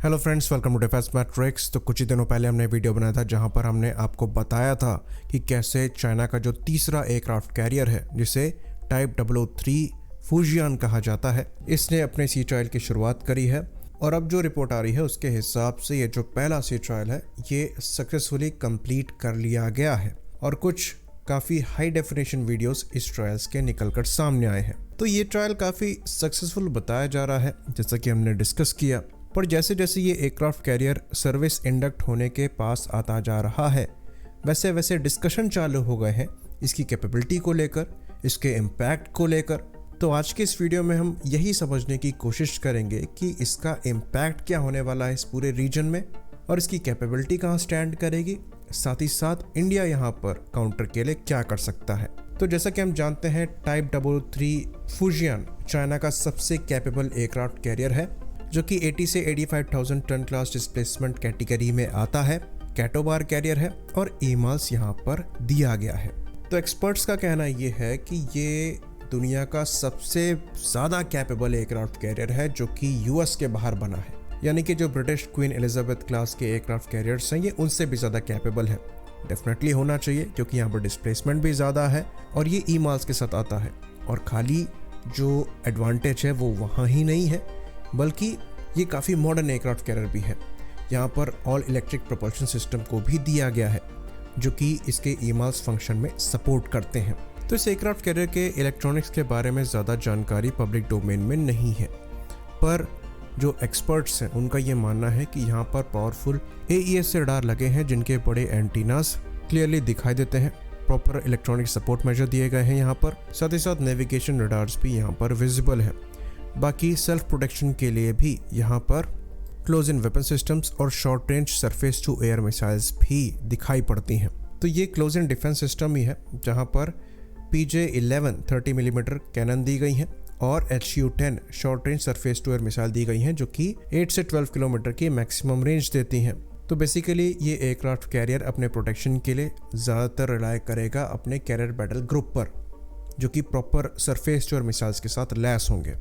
Hello friends, welcome to Defence Matrix. तो कुछ ही दिनों पहले हमने वीडियो बनाया था जहां पर हमने आपको बताया था कि कैसे चाइना का जो तीसरा एयरक्राफ्ट कैरियर है जिसे टाइप 003 फूजियान कहा जाता है, इसने अपने सी ट्रायल की शुरुआत करी है। और अब जो रिपोर्ट आ रही है उसके हिसाब से ये जो पहला सी ट्रायल है ये सक्सेसफुली कंप्लीट कर लिया गया है और कुछ काफ़ी हाई डेफिनेशन वीडियोस इस ट्रायल्स के निकलकर सामने आए हैं। तो ये ट्रायल काफ़ी सक्सेसफुल बताया जा रहा है जैसा कि हमने डिस्कस किया। पर जैसे जैसे ये एयरक्राफ्ट कैरियर सर्विस इंडक्ट होने के पास आता जा रहा है वैसे वैसे डिस्कशन चालू हो गए हैं इसकी कैपेबिलिटी को लेकर, इसके इम्पैक्ट को लेकर। तो आज के इस वीडियो में हम यही समझने की कोशिश करेंगे कि इसका इम्पैक्ट क्या होने वाला है इस पूरे रीजन में और इसकी कैपेबिलिटी कहाँ स्टैंड करेगी, साथ ही साथ इंडिया यहाँ पर काउंटर के लिए क्या कर सकता है। तो जैसा कि हम जानते हैं टाइप 003 फूजियान चाइना का सबसे कैपेबल एयरक्राफ्ट कैरियर है जो कि 80 से 85,000 टन क्लास डिस्प्लेसमेंट कैटेगरी में आता है। कैटोबार कैरियर है और ईमाल्स यहाँ पर दिया गया है। तो एक्सपर्ट्स का कहना ये है कि ये दुनिया का सबसे ज़्यादा कैपेबल एयरक्राफ्ट कैरियर है जो कि यूएस के बाहर बना है, यानी कि जो ब्रिटिश क्वीन एलिजाबेथ क्लास के एयरक्राफ्ट कैरियर्स हैं ये उनसे भी ज़्यादा कैपेबल है। डेफिनेटली होना चाहिए क्योंकि यहाँ पर डिस्प्लेसमेंट भी ज़्यादा है और ये ईमाल्स के साथ आता है। और खाली जो एडवांटेज है वो वहाँ ही नहीं है बल्कि ये काफ़ी मॉडर्न एयरक्राफ्ट कैरियर भी है। यहाँ पर ऑल इलेक्ट्रिक प्रोपल्शन सिस्टम को भी दिया गया है जो कि इसके ईमाल्स फंक्शन में सपोर्ट करते हैं। तो इस एयरक्राफ्ट कैरियर के इलेक्ट्रॉनिक्स के बारे में ज़्यादा जानकारी पब्लिक डोमेन में नहीं है, पर जो एक्सपर्ट्स हैं उनका ये मानना है कि यहाँ पर पावरफुल AES रडार लगे हैं जिनके बड़े एंटीनास क्लियरली दिखाई देते हैं। प्रॉपर इलेक्ट्रॉनिक सपोर्ट मेजर दिए गए हैं यहाँ पर, साथ ही साथ नेविगेशन रडार्स भी यहाँ पर विजिबल है। बाकी सेल्फ प्रोटेक्शन के लिए भी यहाँ पर क्लोज इन वेपन सिस्टम्स और short range surface to air missiles भी दिखाई पड़ती हैं। तो ये क्लोज इन डिफेंस सिस्टम ही है जहाँ पर PJ-11 30 मिलीमीटर कैनन दी गई हैं और HU-10 short range surface to air missile दी गई हैं जो कि 8 से 12 किलोमीटर की मैक्सिमम रेंज देती हैं। तो बेसिकली ये एयरक्राफ्ट कैरियर अपने प्रोटेक्शन के लिए ज़्यादातर रिलाय करेगा अपने कैरियर बैटल ग्रुप पर जो कि proper surface to air missiles के साथ लैस होंगे।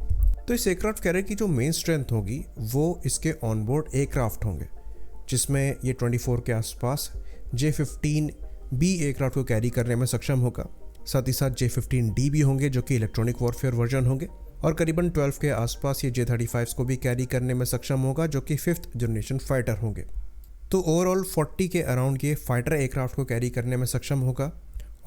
तो इस एयरक्राफ्ट कैरियर की जो मेन स्ट्रेंथ होगी वो इसके ऑनबोर्ड एयरक्राफ्ट होंगे जिसमें ये 24 के आसपास J-15B एयरक्राफ्ट को कैरी करने में सक्षम होगा। साथ ही साथ J-15D भी होंगे जो कि इलेक्ट्रॉनिक वॉरफेयर वर्जन होंगे और करीबन 12 के आसपास ये J-35s को भी कैरी करने में सक्षम होगा जो कि 5th जनरेशन फाइटर होंगे। तो ओवरऑल 40 के अराउंड ये फाइटर एयरक्राफ्ट को कैरी करने में सक्षम होगा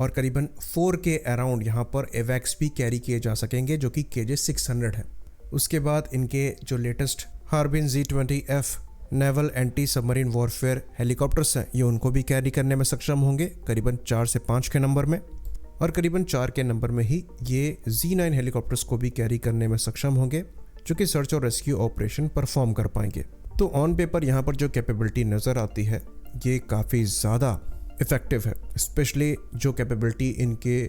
और करीबन 4 के अराउंड यहाँ पर एवैक्स भी कैरी किए जा सकेंगे जो कि KJ-600 है। उसके बाद इनके जो latest Harbin Z-20F naval anti submarine warfare helicopters हैं ये उनको भी कैरी करने में सक्षम होंगे करीबन 4 से 5 के नंबर में, और करीबन 4 के नंबर में ही ये Z-9 हेलीकॉप्टर्स को भी कैरी करने में सक्षम होंगे जो कि सर्च और रेस्क्यू ऑपरेशन परफॉर्म कर पाएंगे। तो ऑन पेपर यहाँ पर जो कैपेबिलिटी नज़र आती है ये काफ़ी ज़्यादा इफ़ेक्टिव है, स्पेशली जो कैपेबिलिटी इनके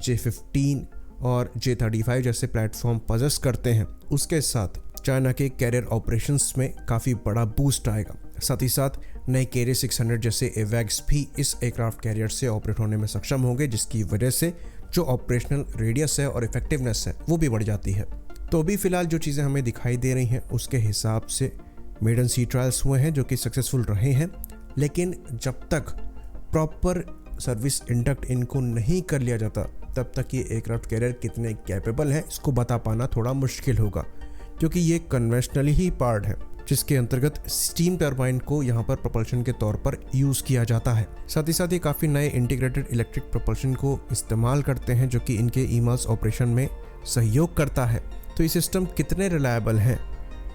J-15 और J-35 जैसे प्लेटफॉर्म पजेस करते हैं उसके साथ चाइना के कैरियर ऑपरेशंस में काफ़ी बड़ा बूस्ट आएगा। साथ ही साथ नए KJ-600 जैसे एवैक्स भी इस एयरक्राफ्ट कैरियर से ऑपरेट होने में सक्षम होंगे जिसकी वजह से जो ऑपरेशनल रेडियस है और इफेक्टिवनेस है वो भी बढ़ जाती है। तो अभी फ़िलहाल जो चीज़ें हमें दिखाई दे रही हैं उसके हिसाब से मेडन सी ट्रायल्स हुए हैं जो कि सक्सेसफुल रहे हैं, लेकिन जब तक प्रॉपर सर्विस इंडक्ट इनको नहीं कर लिया जाता तब तक ये एयरक्राफ्ट कैरियर कितने कैपेबल है इसको बता पाना थोड़ा मुश्किल होगा क्योंकि ये कन्वेंशनली ही पार्ट है जिसके अंतर्गत स्टीम टरबाइन को यहाँ पर प्रोपल्शन के तौर पर यूज़ किया जाता है। साथ ही साथ ये काफ़ी नए इंटीग्रेटेड इलेक्ट्रिक प्रोपल्शन को इस्तेमाल करते हैं जो कि इनके ईमाल्स ऑपरेशन में सहयोग करता है। तो ये सिस्टम कितने रिलायबल हैं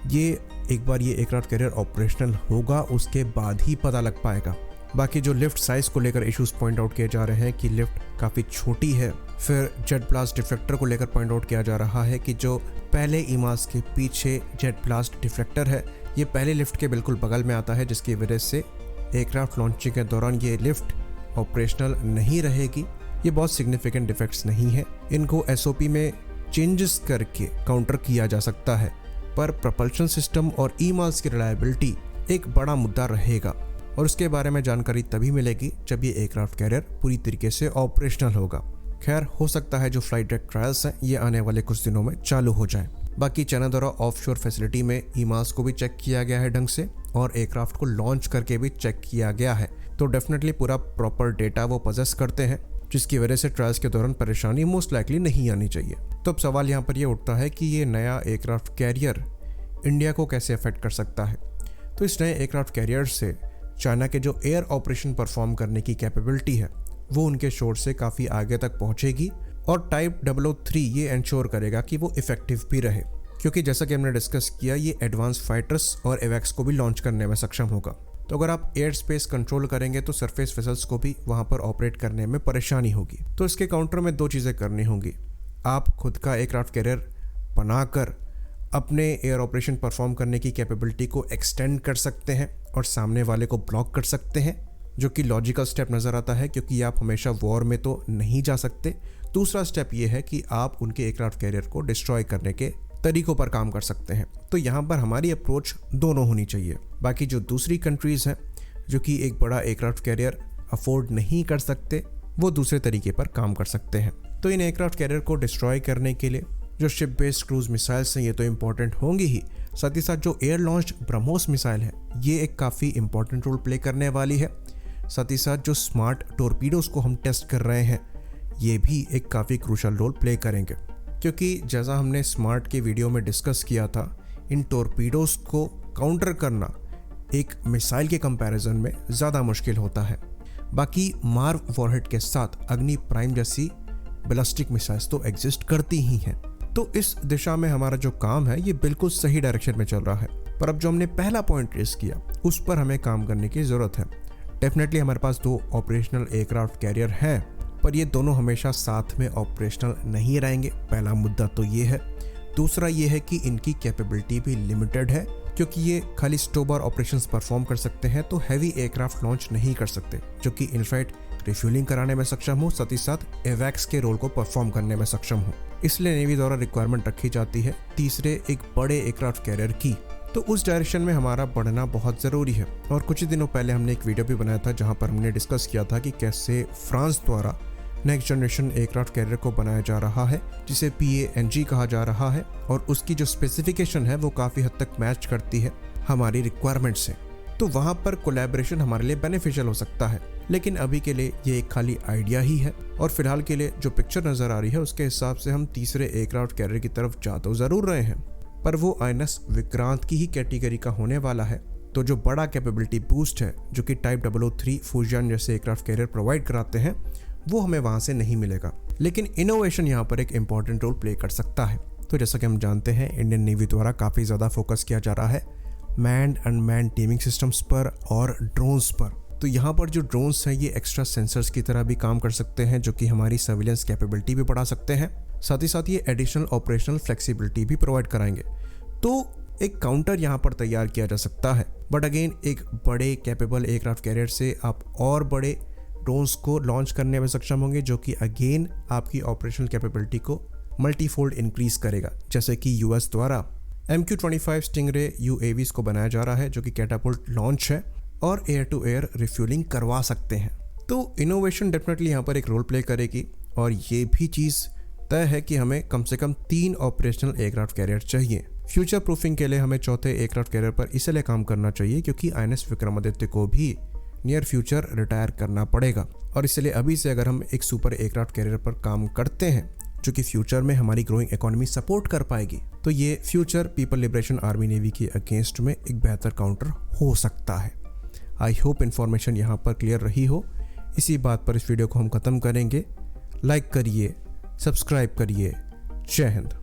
ये एक बार ये एयरक्राफ्ट कैरियर ऑपरेशनल होगा उसके बाद ही पता लग पाएगा। बाकी जो लिफ्ट साइज़ को लेकर इश्यूज पॉइंट आउट किए जा रहे हैं कि लिफ्ट काफ़ी छोटी है, फिर जेट ब्लास्ट डिफ्लेक्टर को लेकर पॉइंट आउट किया जा रहा है कि जो पहले ईमाल्स के पीछे जेट ब्लास्ट डिफ्लेक्टर है ये पहले लिफ्ट के बिल्कुल बगल में आता है जिसकी वजह से एयरक्राफ्ट लॉन्चिंग के दौरान ये लिफ्ट ऑपरेशनल नहीं रहेगी। ये बहुत सिग्निफिकेंट डिफेक्ट्स नहीं है, इनको SOP में चेंजेस करके काउंटर किया जा सकता है, पर प्रोपल्शन सिस्टम और ईमाल्स की रिलायबिलिटी एक बड़ा मुद्दा रहेगा और उसके बारे में जानकारी तभी मिलेगी जब ये एयरक्राफ्ट कैरियर पूरी तरीके से ऑपरेशनल होगा। खैर, हो सकता है जो फ्लाइट डेक ट्रायल्स हैं ये आने वाले कुछ दिनों में चालू हो जाए। बाकी चाइना द्वारा ऑफशोर फैसिलिटी में ईमास को भी चेक किया गया है ढंग से और एयरक्राफ्ट को लॉन्च करके भी चेक किया गया है, तो डेफिनेटली पूरा प्रॉपर डेटा वो पजेस करते हैं, जिसकी वजह से ट्रायल्स के दौरान परेशानी मोस्ट लाइकली नहीं आनी चाहिए। तो अब सवाल यहाँ पर ये उठता है कि ये नया एयरक्राफ्ट कैरियर इंडिया को कैसे अफेक्ट कर सकता है। तो इस नए एयरक्राफ्ट कैरियर से चाइना के जो एयर ऑपरेशन परफॉर्म करने की कैपेबिलिटी है वो उनके शोर से काफ़ी आगे तक पहुँचेगी और टाइप 003 ये इंश्योर करेगा कि वो इफेक्टिव भी रहे, क्योंकि जैसा कि हमने डिस्कस किया ये एडवांस फाइटर्स और एवैक्स को भी लॉन्च करने में सक्षम होगा। तो अगर आप एयर स्पेस कंट्रोल करेंगे तो सरफेस वेसल्स को भी वहाँ पर ऑपरेट करने में परेशानी होगी। तो इसके काउंटर में 2 चीज़ें करनी होंगी। आप खुद का एयरक्राफ्ट कैरियर बनाकर अपने एयर ऑपरेशन परफॉर्म करने की कैपेबिलिटी को एक्सटेंड कर सकते हैं और सामने वाले को ब्लॉक कर सकते हैं, जो कि लॉजिकल स्टेप नज़र आता है, क्योंकि आप हमेशा वॉर में तो नहीं जा सकते। दूसरा स्टेप ये है कि आप उनके एयरक्राफ्ट कैरियर को डिस्ट्रॉय करने के तरीकों पर काम कर सकते हैं। तो यहाँ पर हमारी अप्रोच दोनों होनी चाहिए। बाकी जो दूसरी कंट्रीज़ हैं जो कि एक बड़ा एयरक्राफ्ट कैरियर अफोर्ड नहीं कर सकते, वो दूसरे तरीके पर काम कर सकते हैं। तो इन एयरक्राफ्ट कैरियर को डिस्ट्रॉय करने के लिए जो शिप बेस्ड क्रूज मिसाइल्स हैं ये तो इम्पॉर्टेंट होंगी ही, साथ ही साथ जो एयर लॉन्च ब्रह्मोस मिसाइल है ये एक काफ़ी इंपॉर्टेंट रोल प्ले करने वाली है। साथ ही साथ जो स्मार्ट टोरपीडोज को हम टेस्ट कर रहे हैं ये भी एक काफ़ी क्रूशल रोल प्ले करेंगे, क्योंकि जैसा हमने स्मार्ट के वीडियो में डिस्कस किया था, इन टोरपीडोज को काउंटर करना एक मिसाइल के कंपैरिजन में ज़्यादा मुश्किल होता है। बाकी मार्व वॉरहेड के साथ अग्नि प्राइम जैसी बैलिस्टिक मिसाइल्स तो एग्जिस्ट करती ही हैं। तो इस दिशा में हमारा जो काम है ये बिल्कुल सही डायरेक्शन में चल रहा है। पर अब जो हमने पहला पॉइंट रेस किया उस पर हमें काम करने की ज़रूरत है। डेफिनेटली हमारे पास 2 ऑपरेशनल एयरक्राफ्ट कैरियर हैं, पर ये दोनों हमेशा साथ में ऑपरेशनल नहीं रहेंगे। पहला मुद्दा तो ये है। दूसरा ये है कि इनकी कैपेबिलिटी भी लिमिटेड है, क्योंकि ये खाली स्टोबर ऑपरेशंस परफॉर्म कर सकते हैं, तो हैवी एयरक्राफ्ट लॉन्च नहीं कर सकते, जो कि इनफ्लाइट रिफ्यूलिंग कराने में सक्षम हो, साथ ही साथ एवैक्स के रोल को परफॉर्म करने में सक्षम हो। इसलिए नेवी द्वारा रिक्वायरमेंट रखी जाती है तीसरे एक बड़े एयरक्राफ्ट कैरियर की। तो उस डायरेक्शन में हमारा बढ़ना बहुत ज़रूरी है। और कुछ ही दिनों पहले हमने एक वीडियो भी बनाया था जहां पर हमने डिस्कस किया था कि कैसे फ्रांस द्वारा नेक्स्ट जनरेशन एयरक्राफ्ट कैरियर को बनाया जा रहा है, जिसे PANG कहा जा रहा है, और उसकी जो स्पेसिफिकेशन है वो काफ़ी हद तक मैच करती है हमारी रिक्वायरमेंट से। तो वहाँ पर कोलैबोरेशन हमारे लिए बेनिफिशियल हो सकता है, लेकिन अभी के लिए ये एक खाली आइडिया ही है। और फिलहाल के लिए जो पिक्चर नज़र आ रही है उसके हिसाब से हम तीसरे एयरक्राफ्ट कैरियर की तरफ जा तो ज़रूर रहे हैं, पर वो INS विक्रांत की ही कैटेगरी का होने वाला है। तो जो बड़ा कैपेबिलिटी बूस्ट है जो कि टाइप 003 फूजियन जैसे एयरक्राफ्ट कैरियर प्रोवाइड कराते हैं वो हमें वहाँ से नहीं मिलेगा, लेकिन इनोवेशन यहाँ पर एक इम्पॉर्टेंट रोल प्ले कर सकता है। तो जैसा कि हम जानते हैं इंडियन नेवी द्वारा काफ़ी ज़्यादा फोकस किया जा रहा है मैन्ड अनमैन्ड टीमिंग सिस्टम्स पर और ड्रोन्स पर। तो यहाँ पर जो ड्रोन्स हैं ये एक्स्ट्रा सेंसर्स की तरह भी काम कर सकते हैं, जो कि हमारी सर्विलेंस कैपेबिलिटी भी बढ़ा सकते हैं। साथ ही साथ ये एडिशनल ऑपरेशनल फ्लेक्सिबिलिटी भी प्रोवाइड कराएंगे। तो एक काउंटर यहाँ पर तैयार किया जा सकता है, बट अगेन एक बड़े कैपेबल एयरक्राफ्ट कैरियर से आप और बड़े ड्रोन्स को लॉन्च करने में सक्षम होंगे, जो कि अगेन आपकी ऑपरेशनल कैपेबिलिटी को मल्टीफोल्ड इंक्रीज करेगा। जैसे कि US द्वारा MQ-25 स्टिंगरे UAVs को बनाया जा रहा है, जो कि कैटापुल्ट लॉन्च है और एयर टू एयर रिफ्यूलिंग करवा सकते हैं। तो इनोवेशन डेफिनेटली यहाँ पर एक रोल प्ले करेगी, और ये भी चीज़ तय है कि हमें कम से कम 3 ऑपरेशनल एयरक्राफ्ट कैरियर चाहिए। फ्यूचर प्रूफिंग के लिए हमें चौथे एयरक्राफ्ट कैरियर पर इसलिए काम करना चाहिए क्योंकि INS विक्रमादित्य को भी नियर फ्यूचर रिटायर करना पड़ेगा, और इसलिए अभी से अगर हम एक सुपर एयरक्राफ्ट कैरियर पर काम करते हैं जो कि फ्यूचर में हमारी ग्रोइंग इकोनॉमी सपोर्ट कर पाएगी, तो ये future people liberation army navy के अगेंस्ट में एक बेहतर काउंटर हो सकता है। आई होप इन्फॉर्मेशन यहाँ पर क्लियर रही हो। इसी बात पर इस वीडियो को हम ख़त्म करेंगे। लाइक करिए, सब्सक्राइब करिए। जय हिंद।